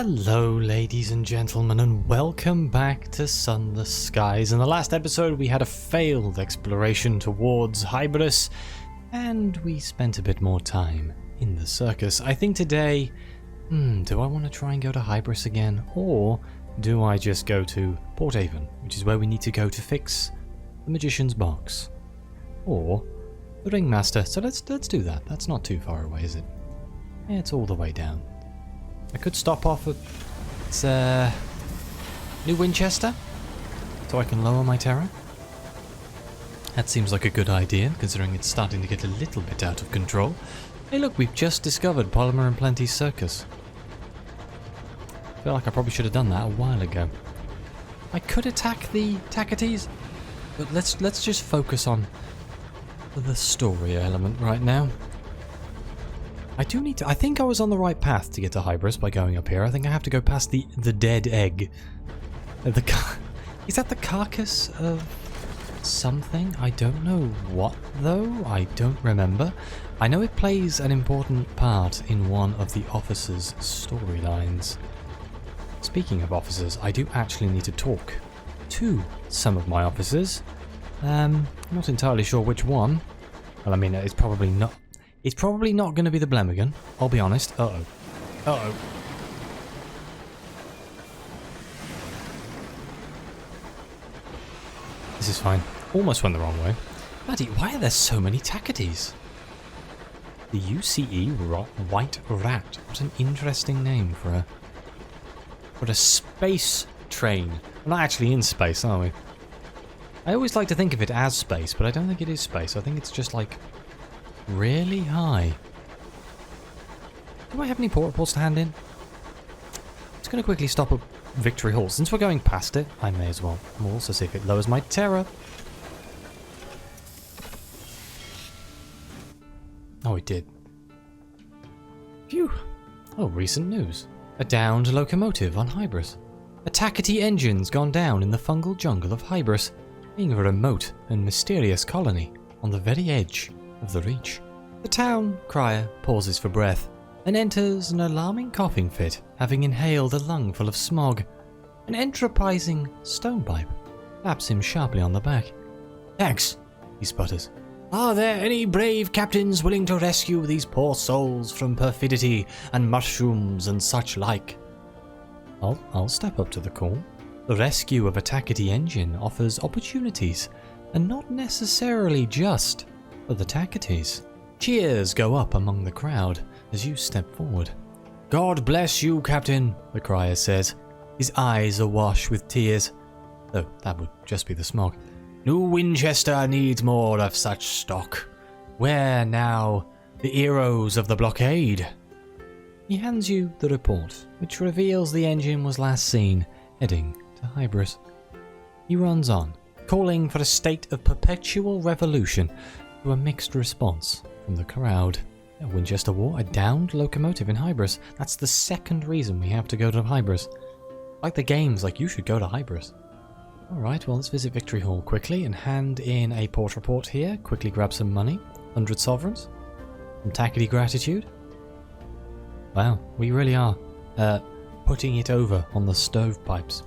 Hello ladies and gentlemen, and welcome back to Sunless Skies. In the last episode we had a failed exploration towards Hybris, and we spent a bit more time in the circus. I think today, do I want to try and go to Hybris again, or do I just go to Port Haven, which is where we need to go to fix the Magician's Box, or the Ringmaster? So let's do that. That's not too far away, is it? Yeah, it's all the way down. I could stop off at New Winchester, so I can lower my terror. That seems like a good idea, considering it's starting to get a little bit out of control. Hey look, we've just discovered Polymer and Plenty's circus. I feel like I probably should have done that a while ago. I could attack the Tacites, but let's just focus on the story element right now. I do need to... I think I was on the right path to get to Hybris by going up here. I think I have to go past the dead egg. Is that the carcass of something? I don't know what, though. I don't remember. I know it plays an important part in one of the officers' storylines. Speaking of officers, I do actually need to talk to some of my officers. I'm not entirely sure which one. Well, I mean, it's probably not... It's probably not going to be the Blemigan, I'll be honest. Uh-oh. Uh-oh. This is fine. Almost went the wrong way. Bloody, why are there so many Tacites? The UCE White Rat. What an interesting name for a space train. We're not actually in space, are we? I always like to think of it as space, but I don't think it is space. I think it's just like... really high. Do I have any port reports to hand in? I'm just going to quickly stop at Victory Hall. Since we're going past it, I may as well. We'll also see if it lowers my terror. Oh, it did. Phew. Oh, recent news. A downed locomotive on Hybris. A Tacity engine's gone down in the fungal jungle of Hybris, being a remote and mysterious colony on the very edge of the Reach. The town crier pauses for breath and enters an alarming coughing fit, having inhaled a lung full of smog. An enterprising stonepipe taps him sharply on the back. "Thanks," he sputters. "Are there any brave captains willing to rescue these poor souls from perfidy and mushrooms and such like?" I'll step up to the call. The rescue of a Tacity engine offers opportunities, and not necessarily just for the Tacites. Cheers go up among the crowd as you step forward. "God bless you, Captain," the crier says, his eyes awash with tears. Though that would just be the smog. "New Winchester needs more of such stock. Where now the heroes of the blockade?" He hands you the report, which reveals the engine was last seen heading to Hybris. He runs on, calling for a state of perpetual revolution, to a mixed response from the crowd. A Winchester War, a downed locomotive in Hybris. That's the second reason we have to go to Hybris. Like the games, like you should go to Hybris. Alright, well let's visit Victory Hall quickly and hand in a port report here. Quickly grab some money. 100 sovereigns. Some Tacity gratitude. Wow, we really are putting it over on the stovepipes.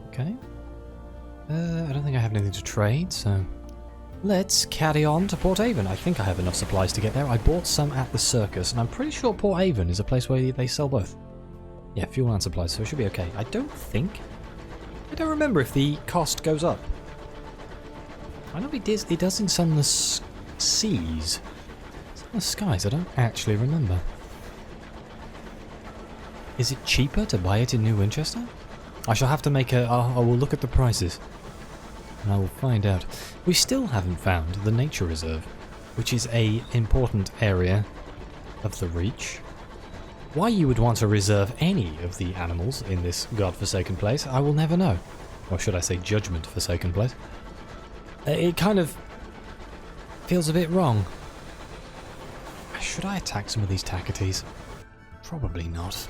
Okay. I don't think I have anything to trade, so... let's carry on to Port Haven. I think I have enough supplies to get there. I bought some at the circus, and I'm pretty sure Port Haven is a place where they sell both. Yeah, fuel and supplies, so it should be okay. I don't remember if the cost goes up. I know it does in Sunless Seas. Sunless Skies, I don't actually remember. Is it cheaper to buy it in New Winchester? I shall have to make I will look at the prices. And I will find out. We still haven't found the nature reserve, which is an important area of the Reach. Why you would want to reserve any of the animals in this godforsaken place, I will never know. Or should I say judgment-forsaken place. It kind of feels a bit wrong. Should I attack some of these Tacites? Probably not.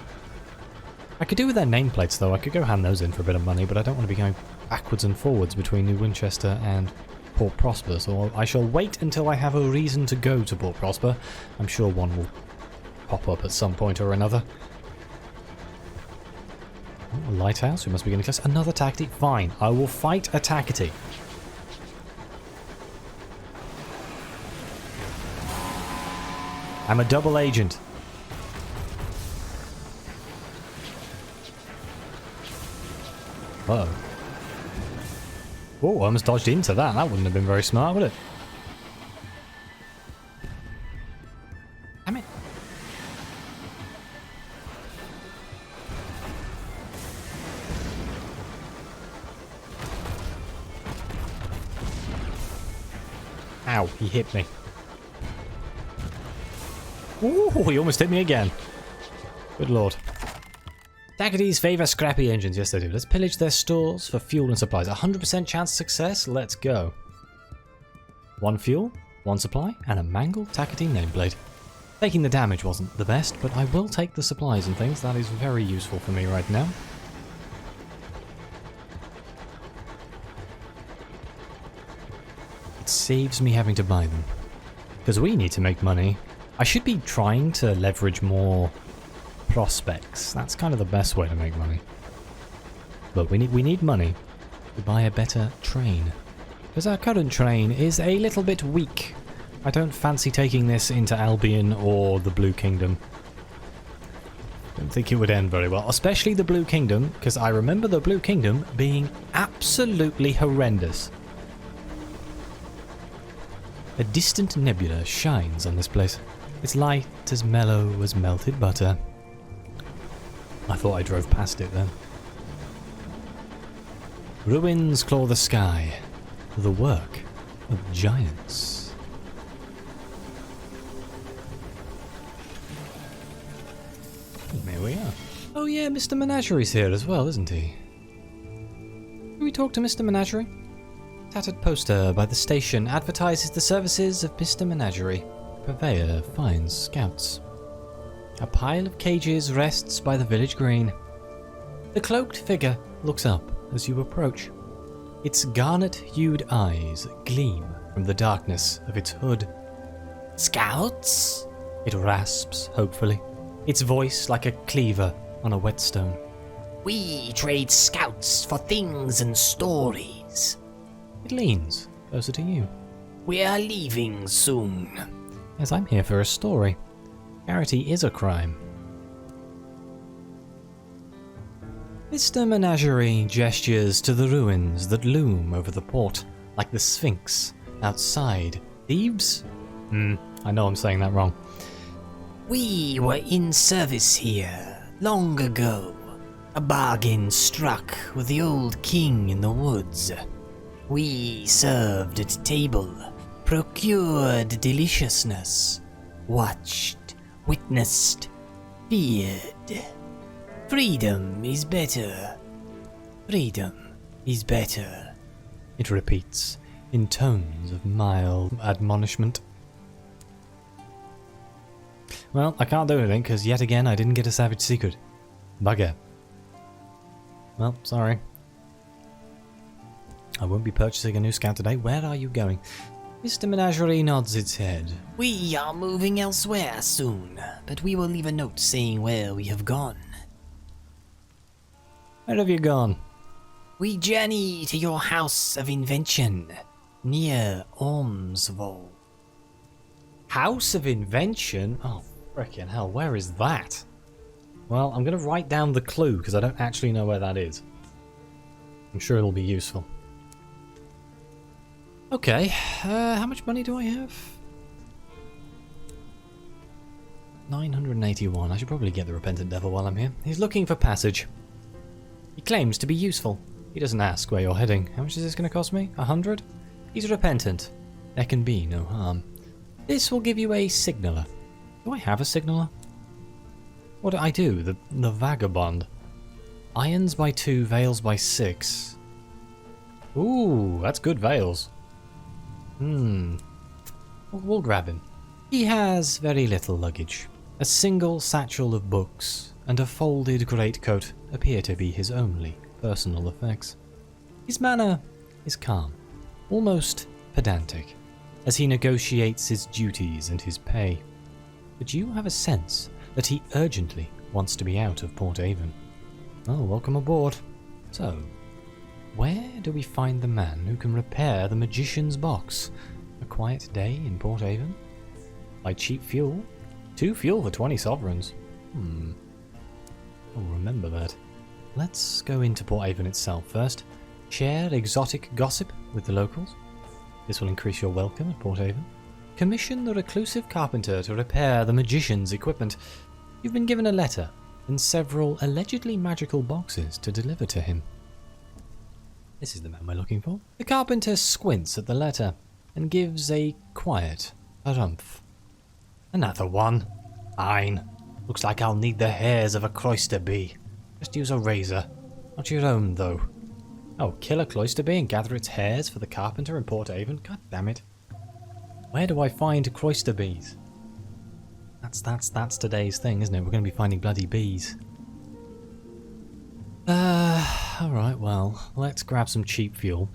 I could do with their nameplates though. I could go hand those in for a bit of money, but I don't want to be going backwards and forwards between New Winchester and Port Prosper, so I shall wait until I have a reason to go to Port Prosper. I'm sure one will pop up at some point or another. A lighthouse, we must be getting close. Another tackety. Fine, I will fight a tackety. I'm a double agent. Uh-oh. Oh, I almost dodged into that. That wouldn't have been very smart, would it? Damn it. Ow, he hit me. Ooh, he almost hit me again. Good lord. Tacketies favour scrappy engines. Yes, they do. Let's pillage their stores for fuel and supplies. 100% chance of success. Let's go. 1 fuel, 1 supply, and a mangled tackety nameplate. Taking the damage wasn't the best, but I will take the supplies and things. That is very useful for me right now. It saves me having to buy them. Because we need to make money. I should be trying to leverage more prospects. That's kind of the best way to make money. But we need money to buy a better train. Because our current train is a little bit weak. I don't fancy taking this into Albion or the Blue Kingdom. Don't think it would end very well. Especially the Blue Kingdom, because I remember the Blue Kingdom being absolutely horrendous. A distant nebula shines on this place. Its light as mellow as melted butter. I thought I drove past it then. Ruins claw the sky. The work of giants. There we are. Oh yeah, Mr. Menagery's here as well, isn't he? Can we talk to Mr. Menagerie? Tattered poster by the station advertises the services of Mr. Menagerie. Purveyor finds scouts. A pile of cages rests by the village green. The cloaked figure looks up as you approach. Its garnet-hued eyes gleam from the darkness of its hood. Scouts? It rasps, hopefully, its voice like a cleaver on a whetstone. We trade scouts for things and stories. It leans closer to you. We are leaving soon. As I'm here for a story. Charity is a crime. Mr. Menagerie gestures to the ruins that loom over the port, like the Sphinx outside. Thebes? I know I'm saying that wrong. We were in service here long ago. A bargain struck with the old king in the woods. We served at table, procured deliciousness, watched, witnessed, feared. Freedom is better. Freedom is better. It repeats in tones of mild admonishment. Well, I can't do anything because yet again I didn't get a savage secret. Bugger. Well, sorry. I won't be purchasing a new scout today. Where are you going? Mr. Menagerie nods its head. We are moving elsewhere soon, but we will leave a note saying where we have gone. Where have you gone? We journey to your house of invention, near Ormsvold. House of Invention? Oh, frickin' hell, where is that? Well, I'm going to write down the clue, because I don't actually know where that is. I'm sure it'll be useful. Okay, how much money do I have? 981. I should probably get the Repentant Devil while I'm here. He's looking for passage. He claims to be useful. He doesn't ask where you're heading. How much is this going to cost me? 100? He's repentant. There can be no harm. This will give you a signaler. Do I have a signaler? What do I do? The vagabond. Irons by 2, veils by 6. Ooh, that's good veils. We'll grab him. He has very little luggage. A single satchel of books and a folded greatcoat appear to be his only personal effects. His manner is calm, almost pedantic, as he negotiates his duties and his pay. But you have a sense that he urgently wants to be out of Port Avon. Oh, welcome aboard. So, where do we find the man who can repair the magician's box? A quiet day in Port Haven? Buy cheap fuel? 2 fuel for 20 sovereigns. I'll remember that. Let's go into Port Haven itself first. Share exotic gossip with the locals. This will increase your welcome at Port Haven. Commission the reclusive carpenter to repair the magician's equipment. You've been given a letter and several allegedly magical boxes to deliver to him. This is the man we're looking for. The carpenter squints at the letter and gives a quiet harumph. Another one. Fine. Looks like I'll need the hairs of a cloister bee. Just use a razor. Not your own, though. Oh, kill a cloister bee and gather its hairs for the carpenter in Port Haven? God damn it. Where do I find cloister bees? That's today's thing, isn't it? We're going to be finding bloody bees. Alright, well, let's grab some cheap fuel.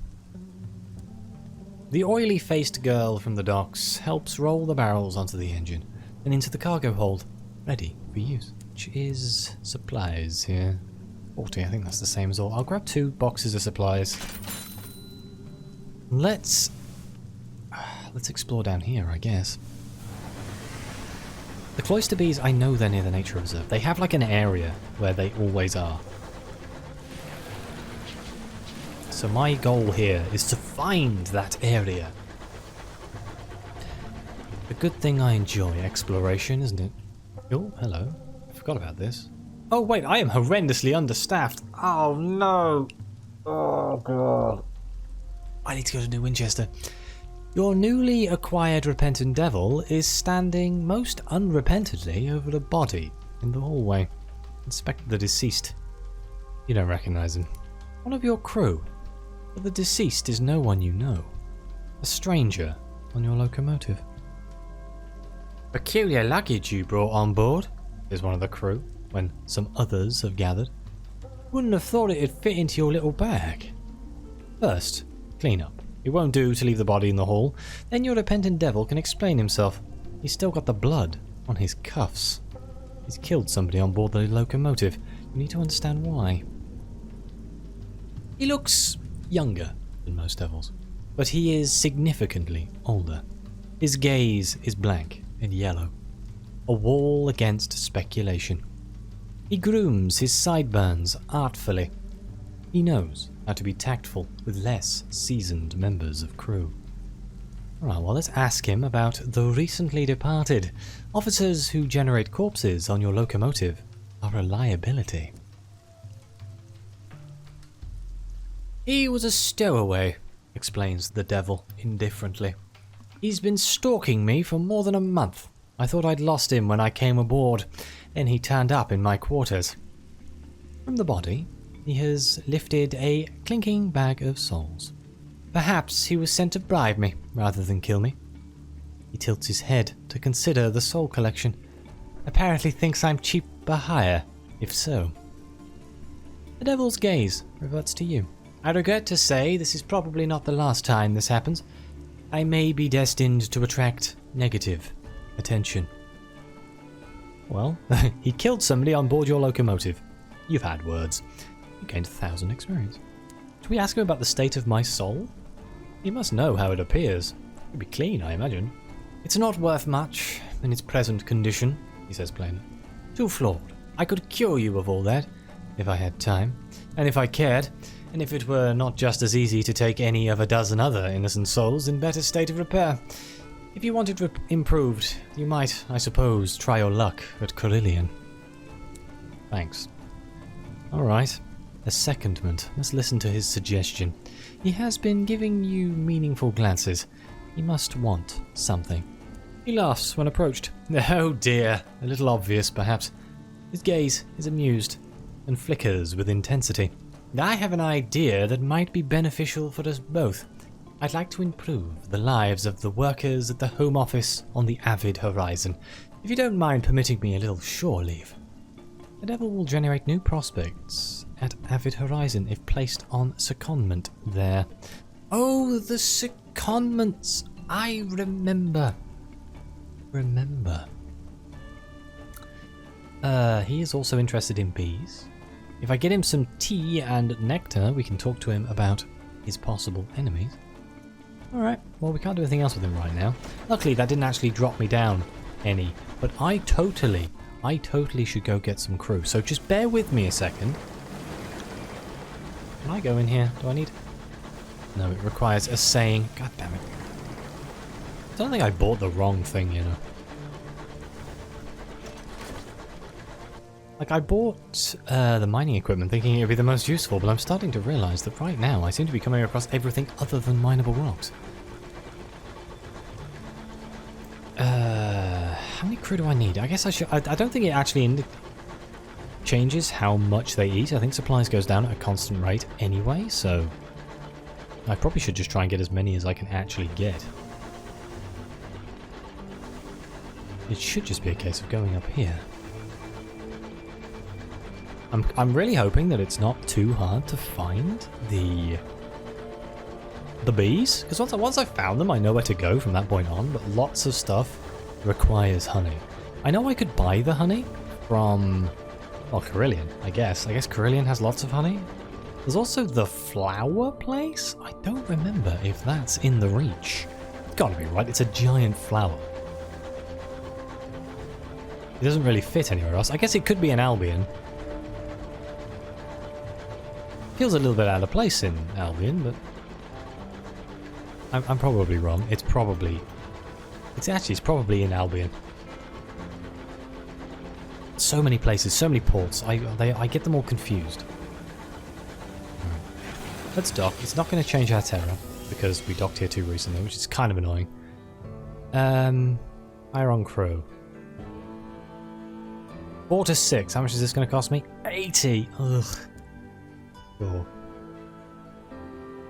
The oily-faced girl from the docks helps roll the barrels onto the engine and into the cargo hold, ready for use. Which is supplies here. 40, I think that's the same as all. I'll grab 2 boxes of supplies. Let's explore down here, I guess. The cloister bees, I know they're near the nature reserve. They have like an area where they always are. So my goal here is to find that area. A good thing I enjoy exploration, isn't it? Oh, hello. I forgot about this. Oh wait, I am horrendously understaffed. Oh no. Oh god. I need to go to New Winchester. Your newly acquired Repentant Devil is standing most unrepentantly over a body in the hallway. Inspect the deceased. You don't recognize him. One of your crew. But the deceased is no one you know. A stranger on your locomotive. Peculiar luggage you brought on board, is one of the crew, when some others have gathered. Wouldn't have thought it'd fit into your little bag. First, clean up. It won't do to leave the body in the hall. Then your repentant devil can explain himself. He's still got the blood on his cuffs. He's killed somebody on board the locomotive. You need to understand why. He looks younger than most devils, but he is significantly older. His gaze is blank and yellow, a wall against speculation. He grooms his sideburns artfully. He knows how to be tactful with less seasoned members of crew. Alright, well, let's ask him about the recently departed. Officers who generate corpses on your locomotive are a liability. He was a stowaway, explains the devil indifferently. He's been stalking me for more than a month. I thought I'd lost him when I came aboard, then he turned up in my quarters. From the body, he has lifted a clinking bag of souls. Perhaps he was sent to bribe me rather than kill me. He tilts his head to consider the soul collection. Apparently thinks I'm cheap for hire, if so. The devil's gaze reverts to you. I regret to say this is probably not the last time this happens. I may be destined to attract negative attention. Well, he killed somebody on board your locomotive. You've had words. You gained 1,000 experience. Should we ask him about the state of my soul? He must know how it appears. It'd be clean, I imagine. It's not worth much in its present condition, he says plainly. Too flawed. I could cure you of all that, if I had time, and if I cared, and if it were not just as easy to take any of a dozen other innocent souls in better state of repair. If you want it improved, you might, I suppose, try your luck at Carillion. Thanks. Alright. A secondment. Let's listen to his suggestion. He has been giving you meaningful glances. He must want something. He laughs when approached. Oh dear. A little obvious, perhaps. His gaze is amused and flickers with intensity. I have an idea that might be beneficial for us both. I'd like to improve the lives of the workers at the Home Office on the Avid Horizon. If you don't mind permitting me a little shore leave. The devil will generate new prospects at Avid Horizon if placed on secondment there. Oh, the secondments! I remember. He is also interested in bees. If I get him some tea and nectar, we can talk to him about his possible enemies. Alright, well we can't do anything else with him right now. Luckily that didn't actually drop me down any, but I totally should go get some crew. So just bear with me a second. Can I go in here? Do I need... No, it requires a saying. God damn it. I don't think I bought the wrong thing, you know. Like, I bought the mining equipment thinking it would be the most useful, but I'm starting to realise that right now I seem to be coming across everything other than mineable rocks. How many crew do I need? I guess I should... I don't think it actually changes how much they eat. I think supplies goes down at a constant rate anyway, so... I probably should just try and get as many as I can actually get. It should just be a case of going up here. I'm really hoping that it's not too hard to find the bees, because once I've found them I know where to go from that point on, but lots of stuff requires honey. I know I could buy the honey from, well, Carillion, I guess. I guess Carillion has lots of honey. There's also the flower place? I don't remember if that's in the reach. It's gotta be, right? It's a giant flower. It doesn't really fit anywhere else. I guess it could be in Albion. Feels a little bit out of place in Albion, but... I'm probably wrong. It's probably in Albion. So many places, so many ports. I get them all confused. Let's dock. It's not going to change our terror because we docked here too recently, which is kind of annoying. Iron Crew. 4 to 6. How much is this going to cost me? 80. Ugh. Sure.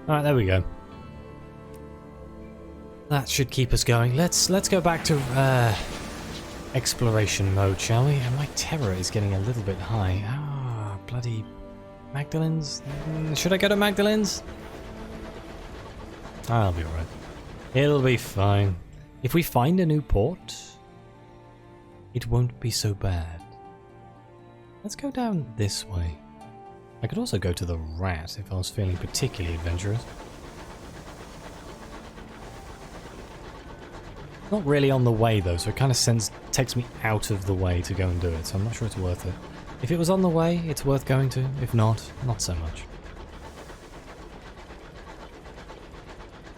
Alright, there we go. That should keep us going. Let's go back to exploration mode, shall we? And my terror is getting a little bit high. Ah, bloody Magdalen's. Should I go to Magdalen's? I'll be alright. It'll be fine. If we find a new port, it won't be so bad. Let's go down this way. I could also go to the Rat if I was feeling particularly adventurous. Not really on the way though, so it kind of takes me out of the way to go and do it, so I'm not sure it's worth it. If it was on the way, it's worth going to. If not, not so much.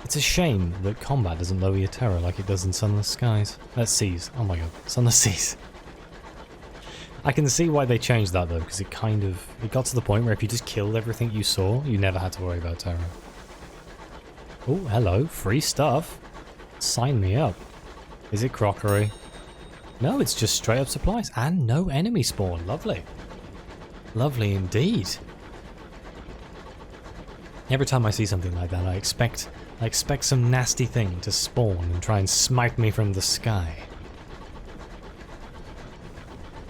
It's a shame that combat doesn't lower your terror like it does in Sunless Skies. Seas. Oh my god. Sunless Seas. I can see why they changed that though, because it got to the point where if you just killed everything you saw, you never had to worry about terror. Oh, hello. Free stuff. Sign me up. Is it crockery? No, it's just straight up supplies. And no enemy spawn. Lovely. Lovely indeed. Every time I see something like that, I expect some nasty thing to spawn and try and smite me from the sky.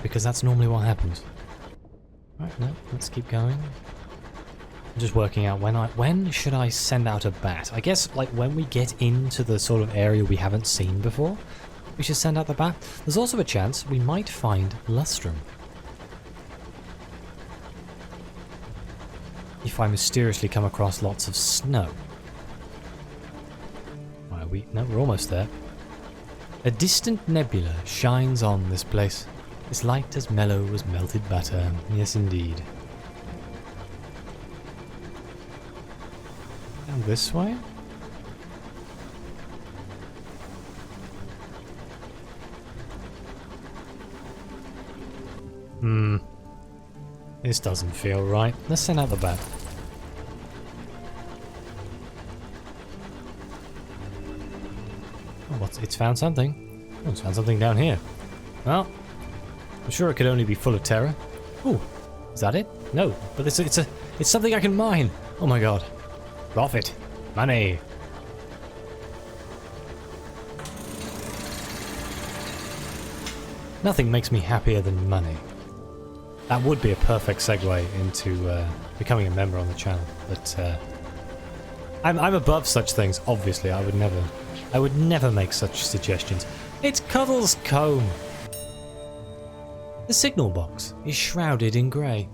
Because that's normally what happens. Right, no, let's keep going. I'm just working out when should I send out a bat? I guess like when we get into the sort of area we haven't seen before, we should send out the bat. There's also a chance we might find Lustrum. If I mysteriously come across lots of snow. Right, no, we're almost there. A distant nebula shines on this place. Its light as mellow as melted butter. Yes, indeed. Down this way? This doesn't feel right. Let's send out the bat. Oh, it's found something. Oh, it's found something down here. Well, I'm sure it could only be full of terror. Oh, is that it? No, but it's something I can mine. Oh my god. Profit. Money. Nothing makes me happier than money. That would be a perfect segue into becoming a member on the channel, but I'm above such things. Obviously, I would never make such suggestions. It's Cuddle's comb. The signal box is shrouded in grey.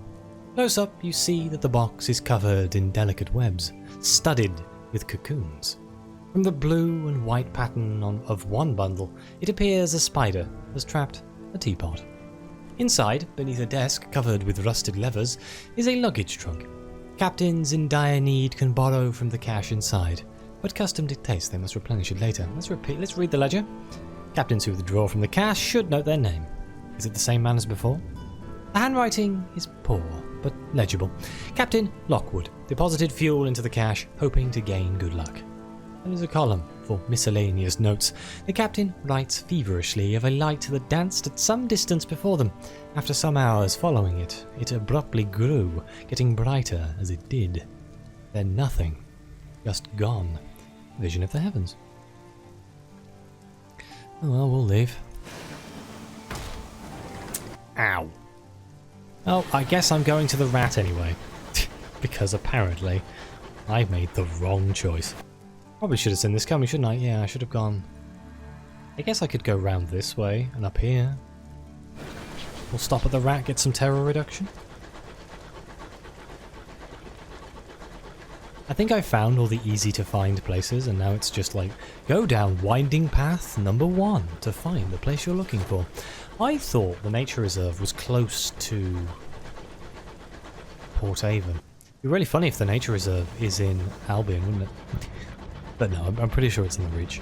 Close up, you see that the box is covered in delicate webs, studded with cocoons. From the blue and white pattern of one bundle, it appears a spider has trapped a teapot. Inside, beneath a desk covered with rusted levers, is a luggage trunk. Captains in dire need can borrow from the cash inside, but custom dictates they must replenish it later. Let's read the ledger. Captains who withdraw from the cash should note their name. Is it the same man as before? The handwriting is poor, but legible. Captain Lockwood deposited fuel into the cash, hoping to gain good luck. There is a column for miscellaneous notes. The captain writes feverishly of a light that danced at some distance before them. After some hours following it, it abruptly grew, getting brighter as it did. Then nothing. Just gone. Vision of the heavens. Oh well, we'll leave. Ow. Oh, I guess I'm going to the rat anyway. Because apparently, I made the wrong choice. Probably should have seen this coming, shouldn't I? Yeah, I should have gone. I guess I could go round this way and up here. We'll stop at the rat, get some terror reduction. I think I found all the easy to find places, and now it's just like, go down winding path number 1 to find the place you're looking for. I thought the nature reserve was close to Port Avon. It'd be really funny if the nature reserve is in Albion, wouldn't it? But no, I'm pretty sure it's in the Reach.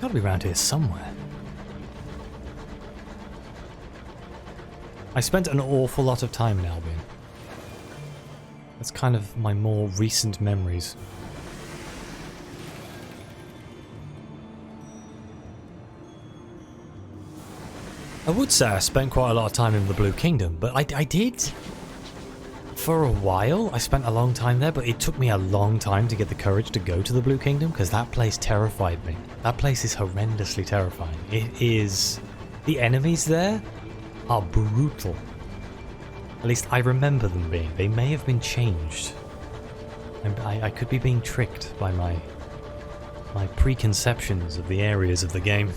Gotta be around here somewhere. I spent an awful lot of time in Albion. That's kind of my more recent memories. I would say I spent quite a lot of time in the Blue Kingdom, but I did. For a while, I spent a long time there, but it took me a long time to get the courage to go to the Blue Kingdom, because that place terrified me. That place is horrendously terrifying. It is... The enemies there are brutal. At least I remember them being. They may have been changed. I could be being tricked by my preconceptions of the areas of the game.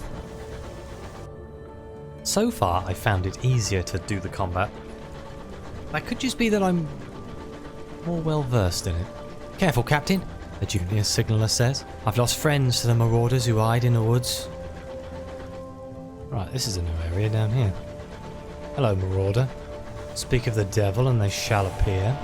So far, I found it easier to do the combat. That could just be that I'm more well versed in it. Careful, Captain, the junior signaller says. I've lost friends to the marauders who hide in the woods. Right, this is a new area down here. Hello, marauder. Speak of the devil and they shall appear.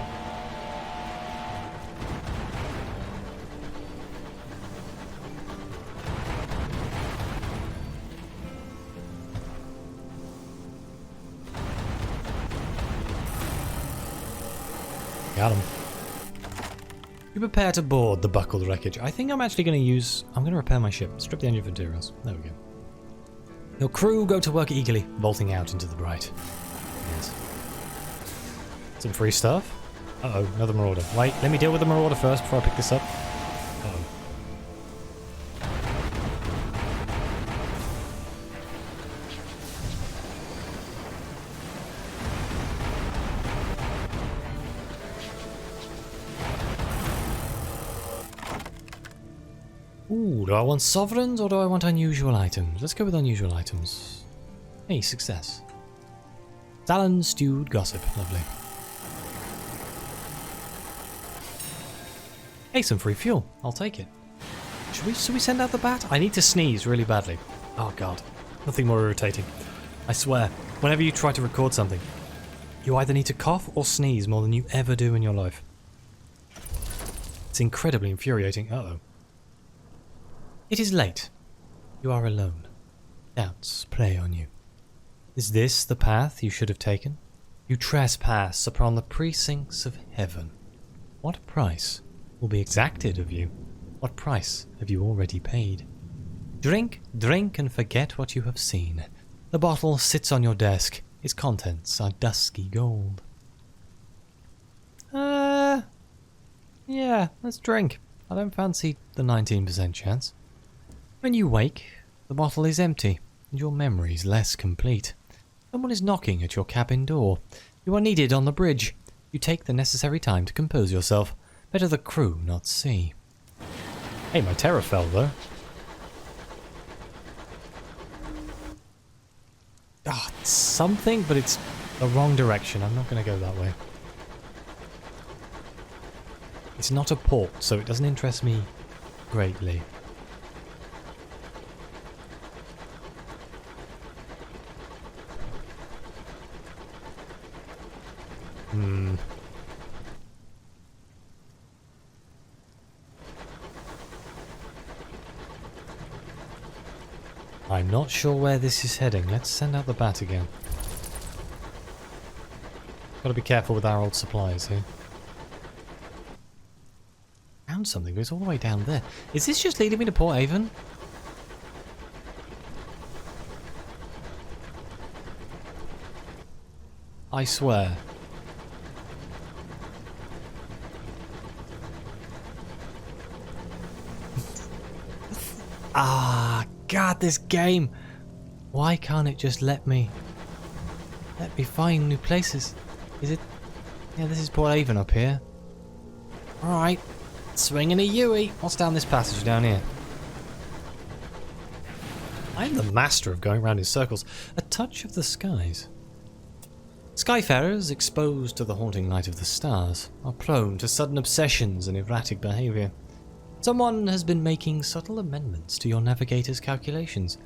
Got him. You prepare to board the buckled wreckage. I think I'm actually going to repair my ship. Strip the engine of materials. There we go. Your crew go to work eagerly, bolting out into the bright. Yes. Some free stuff. Uh-oh, another marauder. Wait, let me deal with the marauder first before I pick this up. Uh-oh. Ooh, do I want sovereigns or do I want unusual items? Let's go with unusual items. Hey, success. Salon stewed gossip. Lovely. Hey, some free fuel. I'll take it. Should we send out the bat? I need to sneeze really badly. Oh god. Nothing more irritating. I swear, whenever you try to record something, you either need to cough or sneeze more than you ever do in your life. It's incredibly infuriating. Uh-oh. It is late. You are alone. Doubts play on you. Is this the path you should have taken? You trespass upon the precincts of heaven. What price will be exacted of you? What price have you already paid? Drink, drink, and forget what you have seen. The bottle sits on your desk. Its contents are dusky gold. Yeah, let's drink. I don't fancy the 19% chance. When you wake, the bottle is empty, and your memories less complete. Someone is knocking at your cabin door. You are needed on the bridge. You take the necessary time to compose yourself. Better the crew not see. Hey, my terror fell, though. Ah, it's something, but it's... The wrong direction. I'm not going to go that way. It's not a port, so it doesn't interest me greatly. I'm not sure where this is heading. Let's send out the bat again. Gotta be careful with our old supplies here. Found something, but it's all the way down there. Is this just leading me to Port Avon? I swear. God, this game. Why can't it just let me find new places? Is it? Yeah, this is Port Avon up here. Alright. Swinging a Yui. What's down this passage down here? I'm the master of going round in circles. A touch of the skies. Skyfarers, exposed to the haunting light of the stars, are prone to sudden obsessions and erratic behaviour. Someone has been making subtle amendments to your navigator's calculations,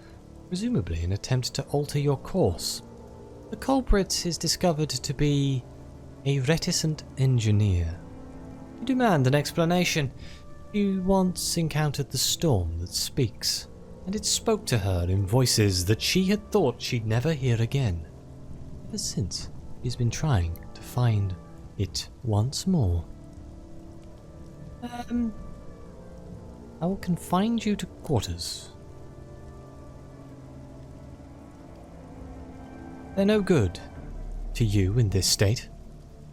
presumably in an attempt to alter your course. The culprit is discovered to be a reticent engineer. You demand an explanation. You once encountered the storm that speaks, and it spoke to her in voices that she had thought she'd never hear again. Ever since, she's been trying to find it once more. I will confine you to quarters. They're no good to you in this state.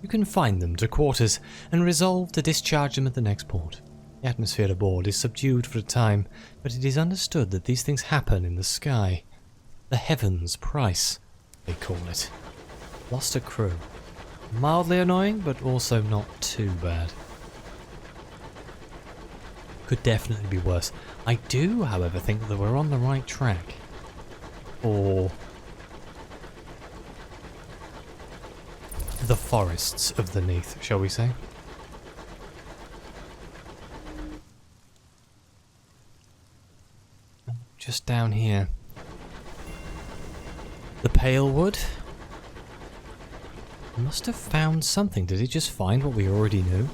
You confine them to quarters and resolve to discharge them at the next port. The atmosphere aboard is subdued for a time, but it is understood that these things happen in the sky. The heavens' price, they call it. Lost a crew. Mildly annoying, but also not too bad. Could definitely be worse. I do, however, think that we're on the right track. Or the forests of the Neath, shall we say. Just down here. The pale wood. Must have found something. Did he just find what we already knew?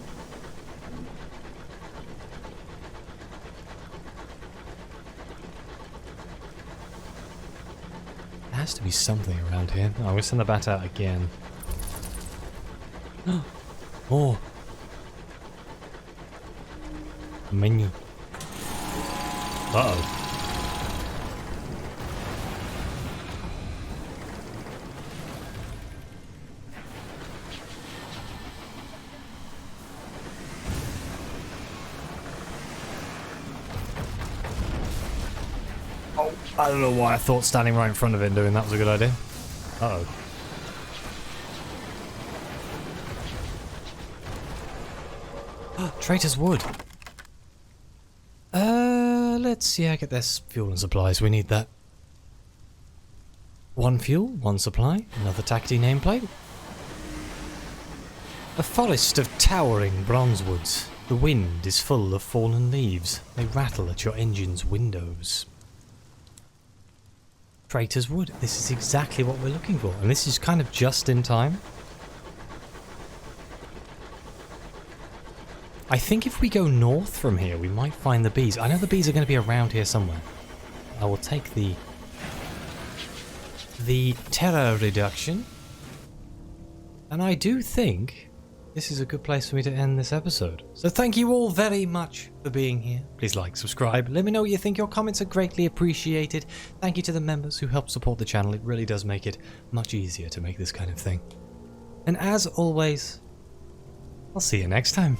There has to be something around here. Oh, we'll send the bat out again. More. Menu. Uh-oh. I don't know why I thought standing right in front of it and doing that was a good idea. Uh-oh. Traitor's Wood. Let's get this fuel and supplies. We need that. One fuel, one supply, another tackety nameplate. A forest of towering bronzewoods. The wind is full of fallen leaves. They rattle at your engine's windows. Traitor's Wood. This is exactly what we're looking for, and this is kind of just in time. I think if we go north from here, we might find the bees. I know the bees are going to be around here somewhere. I will take the terror reduction, and I do think this is a good place for me to end this episode. So thank you all very much for being here. Please like, subscribe, let me know what you think. Your comments are greatly appreciated. Thank you to the members who help support the channel. It really does make it much easier to make this kind of thing. And as always, I'll see you next time.